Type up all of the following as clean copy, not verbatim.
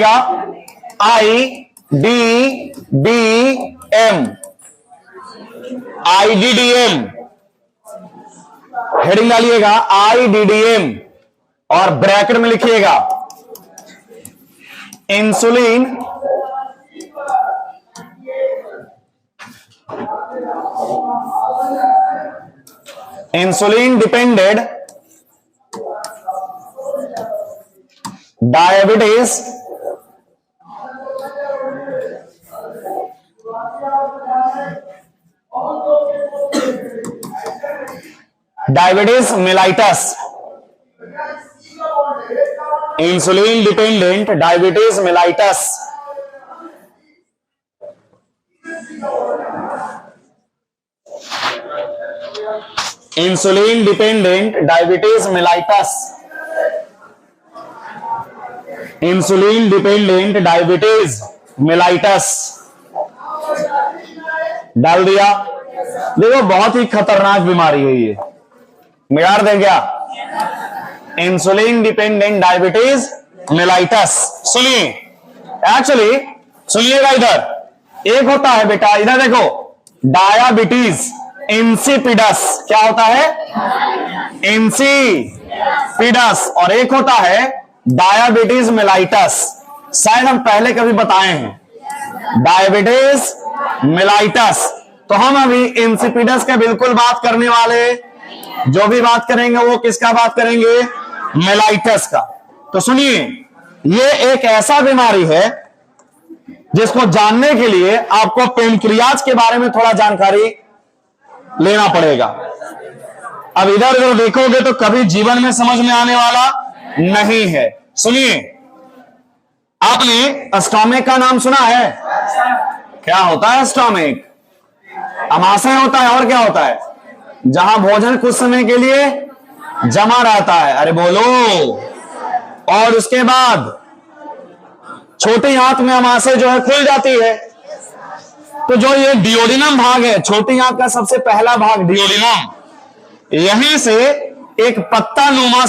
डालिएगा IDDM, IDDM heading डालिएगा IDDM और ब्रैकेट में लिखिएगा insulin depended diabetes mellitus, insulin dependent diabetes mellitus, insulin dependent diabetes mellitus, insulin dependent diabetes mellitus डाल दिया। देखो बहुत ही खतरनाक बीमारी है ये, मिलार दे क्या, इंसुलिन डिपेंडेंट डायबिटीज mellitus। सुनिए, एक्चुअली सुनिएगा, इधर एक होता है बेटा, इधर देखो, डायबिटीज इंसिपिडस, क्या होता है, इंसिपिडस, और एक होता है डायबिटीज mellitus। शायद हम पहले कभी बताए हैं डायबिटीज mellitus, तो हम अभी इंसिपिडस के बिल्कुल बात करने वाले, जो भी बात करेंगे वो किसका बात करेंगे, mellitus का। तो सुनिए, ये एक ऐसा बीमारी है जिसको जानने के लिए आपको पेनक्रियाज के बारे में थोड़ा जानकारी लेना पड़ेगा। अब इधर उधर देखोगे तो कभी जीवन में समझ में आने वाला नहीं है। सुनिए, आपने स्टोमिक का नाम सुना है? क्या होता है स्टोमिक? अमाशय होता है, और क्या होता है? जहां भोजन कुछ समय के लिए जमा रहता है, अरे बोलो, और उसके बाद छोटी आंत में अमाशय जो है खुल जाती है। तो जो ये डियोडिनम भाग है, छोटी आंत का सबसे पहला भाग डियोडिनम, यहीं से एक पत्तानुमा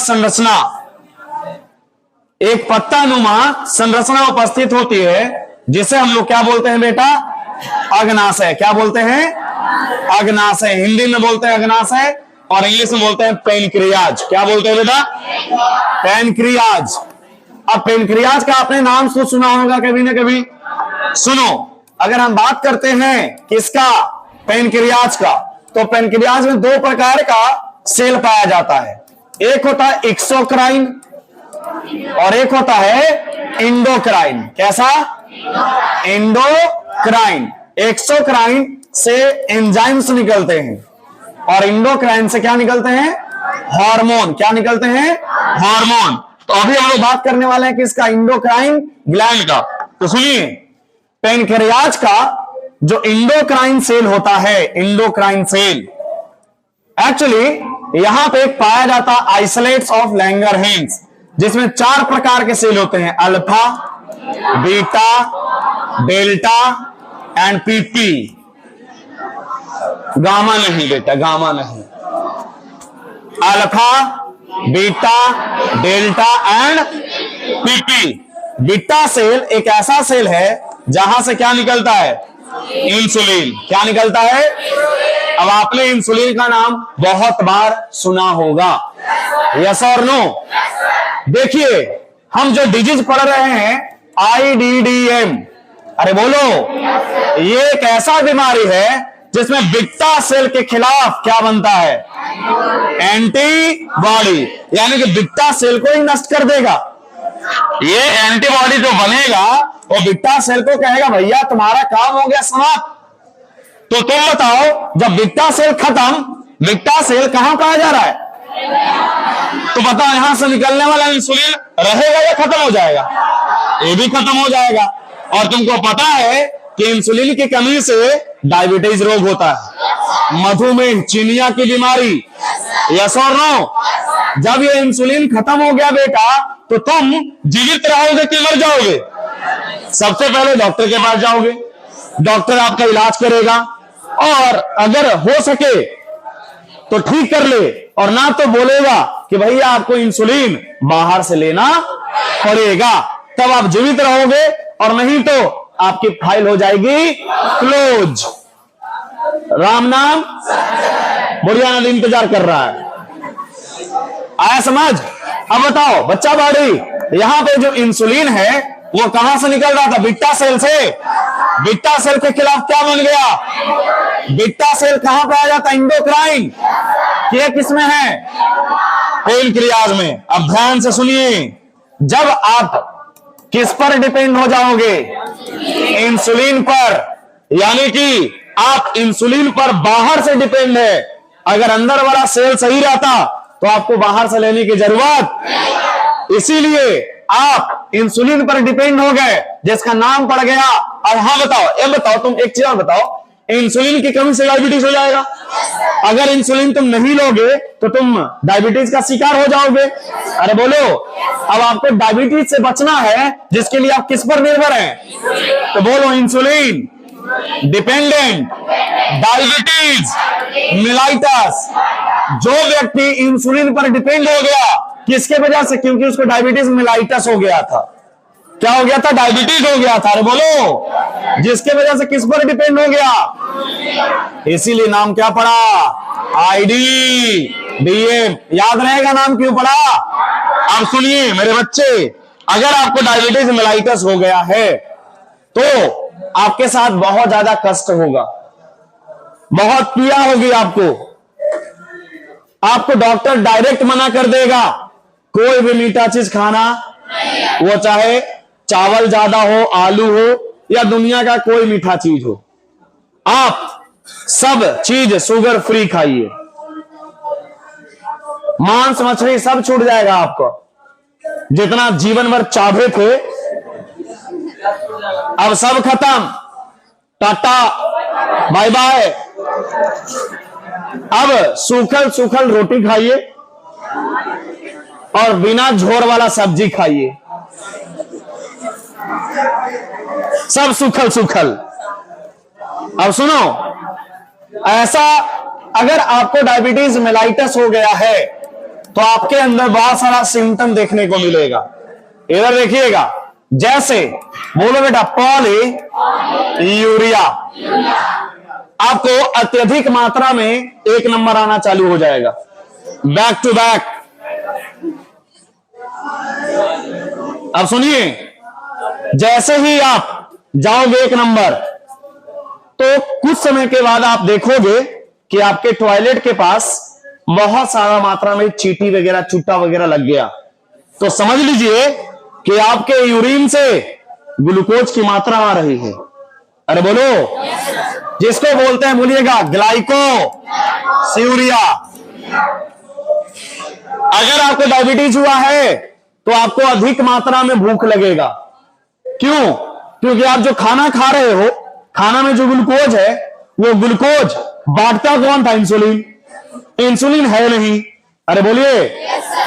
संरचना उपस्थित होती है, जिसे हम लोग क्या बोलते हैं बेटा, अग्नाशय। क्या बोलते हैं? अग्नाशय। हिंदी में बोलते हैं अग्नाशय और इंग्लिश में बोलते हैं पेनक्रियाज। क्या बोलते हैं बेटा? पेनक्रियाज। अब पेनक्रियाज का आपने नाम सुना होगा कभी ना कभी। सुनो, अगर हम बात करते हैं किसका, पेनक्रियाज का, तो पेनक्रियाज में दो प्रकार का सेल पाया जाता है। एक होता है एक्सोक्राइन और एक होता है इंडोक्राइन। कैसा? इंडोक्राइन। एक्सोक्राइन से एंजाइम्स निकलते हैं और इंडोक्राइन से क्या निकलते हैं? हार्मोन। क्या निकलते हैं? हार्मोन। तो अभी हम लोग बात करने वाले हैं किसका? इंडोक्राइन ग्लैंड का। तो सुनिए, पेनक्रियाज का जो इंडोक्राइन सेल होता है, इंडोक्राइन सेल, एक्चुअली यहां पे पाया जाता आइसोलेट्स ऑफ लैंगरहैंस, जिसमें 4 प्रकार के सेल होते हैं, alpha, beta, delta and PP. Gamma नहीं बेटा, गामा नहीं। Alpha, beta, delta and PP. Beta cell एक ऐसा सेल है जहां से क्या निकलता है? इंसुलिन। क्या निकलता है? अब आपने इंसुलिन का नाम बहुत बार सुना होगा, यस और नो? देखिए, हम जो डिजीज पढ़ रहे हैं IDDM, अरे बोलो, ये एक ऐसा बीमारी है जिसमें बीटा सेल के खिलाफ क्या बनता है? एंटीबॉडी, यानी कि बीटा सेल को ही नष्ट कर देगा। ये एंटीबॉडी जो बनेगा वो बीटा सेल को कहेगा भैया तुम्हारा काम हो गया समाप्त। तो तुम बताओ, जब बीटा सेल खत्म, बीटा सेल कहां पाया जा रहा है? तो बताओ, यहां से निकलने वाला इंसुलिन रहेगा या खत्म हो जाएगा? ये भी खत्म हो जाएगा। और तुमको पता है कि इंसुलिन की कमी से डायबिटीज रोग होता है, मधुमेह, चिनिया की बीमारी, यस और नो? जब ये इंसुलिन खत्म हो गया बेटा, तो तुम जीवित रहोगे कि मर जाओगे? सबसे पहले डॉक्टर के पास जाओगे, डॉक्टर आपका इलाज करेगा और अगर हो सके तो ठीक कर ले, और ना तो बोलेगा कि भैया आपको इंसुलिन बाहर से लेना पड़ेगा। तब आप जीवित रहोगे, और नहीं तो आपकी फाइल हो जाएगी क्लोज। राम नाम बुढ़िया नदी इंतजार कर रहा है। आया समझ? अब बताओ बच्चा बाड़ी, यहां पे जो इंसुलिन है वो कहां से निकल रहा था? बीटा सेल से। बीटा सेल के खिलाफ क्या बन गया? बीटा सेल कहां पाया जाता है? एंडोक्राइन। ये किसमें है? पेनक्रियाज में। अब ध्यान से सुनिए, जब आप किस पर डिपेंड हो जाओगे? इंसुलिन पर। यानी कि आप इंसुलिन पर बाहर से डिपेंड है। अगर अंदर वाला सेल सही रहता तो आपको बाहर से लेने की जरूरत, इसीलिए आप इंसुलिन पर डिपेंड हो गए, जिसका नाम पड़ गया। अब हाँ बताओ, ये बताओ तुम एक चीज बताओ, इंसुलिन की कमी से डायबिटीज हो जाएगा? अगर इंसुलिन तुम नहीं लोगे तो तुम डायबिटीज का शिकार हो जाओगे। अरे बोलो, अब आपको डायबिटीज से बचना है, जिसके लिए आप किस पर निर्भर हैं? तो बोलो इंसुलिन डिपेंडेंट डायबिटीज मिलाइटस। जो व्यक्ति इंसुलिन पर डिपेंड हो गया, किसके वजह से? क्योंकि उसको डायबिटीज मिलाइटस हो गया था। क्या हो गया था? डायबिटीज हो गया था। अरे बोलो, जिसके वजह से किस पर डिपेंड हो गया? इसीलिए नाम क्या पड़ा? IDDM। याद रहेगा नाम क्यों पड़ा? अब सुनिए मेरे बच्चे, अगर आपको डायबिटीज मिलाइटस हो गया है तो आपके साथ बहुत ज्यादा कष्ट होगा, बहुत पीड़ा होगी आपको डॉक्टर डायरेक्ट मना कर देगा कोई भी मीठा चीज खाना, वो चाहे चावल ज्यादा हो, आलू हो, या दुनिया का कोई मीठा चीज हो। आप सब चीज शुगर फ्री खाइए, मांस मछली सब छूट जाएगा आपको। जितना जीवन भर चाहे थे अब सब खत्म। Tata bye bye. अब सूखल सूखल रोटी खाइए और बिना झोर वाला सब्जी खाइए, सब सूखल सूखल। अब सुनो, ऐसा अगर आपको डायबिटीज मेलाइटस हो गया है तो आपके अंदर बहुत सारा सिम्टम देखने को मिलेगा। इधर देखिएगा, जैसे बोलो बेटा पॉली यूरिया, आपको अत्यधिक मात्रा में 1 नंबर आना चालू हो जाएगा, बैक टू बैक। अब सुनिए, जैसे ही आप जाओगे 1 नंबर, तो कुछ समय के बाद आप देखोगे कि आपके टॉयलेट के पास बहुत सारा मात्रा में चींटी वगैरह, चूटा वगैरह लग गया। तो समझ लीजिए कि आपके यूरिन से ग्लूकोज की मात्रा आ रही है। अरे बोलो, जिसको बोलते हैं, बोलिएगा ग्लाइकोसियूरिया। अगर आपको डायबिटीज हुआ है तो आपको अधिक मात्रा में भूख लगेगा। क्यों? क्योंकि आप जो खाना खा रहे हो, खाना में जो ग्लूकोज है, वो ग्लूकोज बांटता कौन था? इंसुलिन। इंसुलिन है नहीं। अरे बोलिए,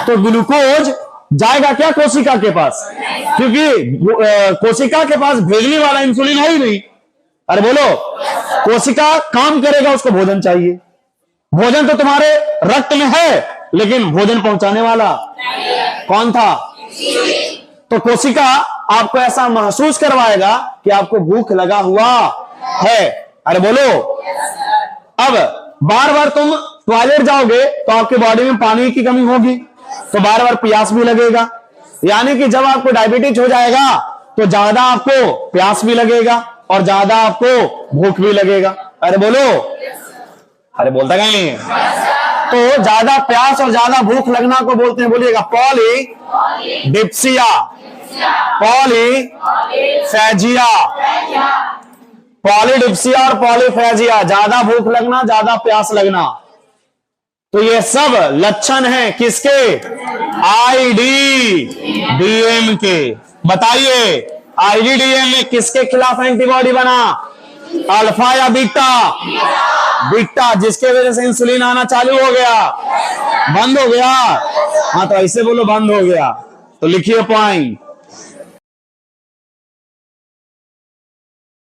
तो ग्लूकोज जाएगा क्या कोशिका के पास? क्योंकि कोशिका के पास भेजने वाला इंसुलिन है ही नहीं। अरे बोलो, कोशिका काम करेगा, उसको भोजन चाहिए। भोजन तो तुम्हारे रक्त में है, लेकिन भोजन पहुंचाने वाला कौन था? तो कोशिका आपको ऐसा महसूस करवाएगा कि आपको भूख लगा हुआ है। अरे बोलो, अब बार बार तुम टॉयलेट जाओगे तो आपकी बॉडी में पानी की कमी होगी, तो बार बार प्यास भी लगेगा। यानी कि जब आपको डायबिटीज हो जाएगा तो ज्यादा आपको प्यास भी लगेगा और ज्यादा आपको भूख भी लगेगा। अरे बोलो, अरे बोलता कहीं। तो ज्यादा प्यास और ज्यादा भूख लगना को बोलते हैं, बोलिएगा पॉलीडिप्सिया, पॉलीफेजिया। पॉलीडिप्सिया और पॉलीफेजिया, ज्यादा भूख लगना, ज्यादा प्यास लगना। तो ये सब लक्षण हैं किसके? IDDM के। बताइए, IDDM में किसके खिलाफ एंटीबॉडी बना? अल्फा या बीटा? बीटा, जिसके वजह से इंसुलिन आना चालू हो गया, बंद हो गया। हाँ, तो ऐसे बोलो बंद हो गया। तो लिखिए पॉइंट,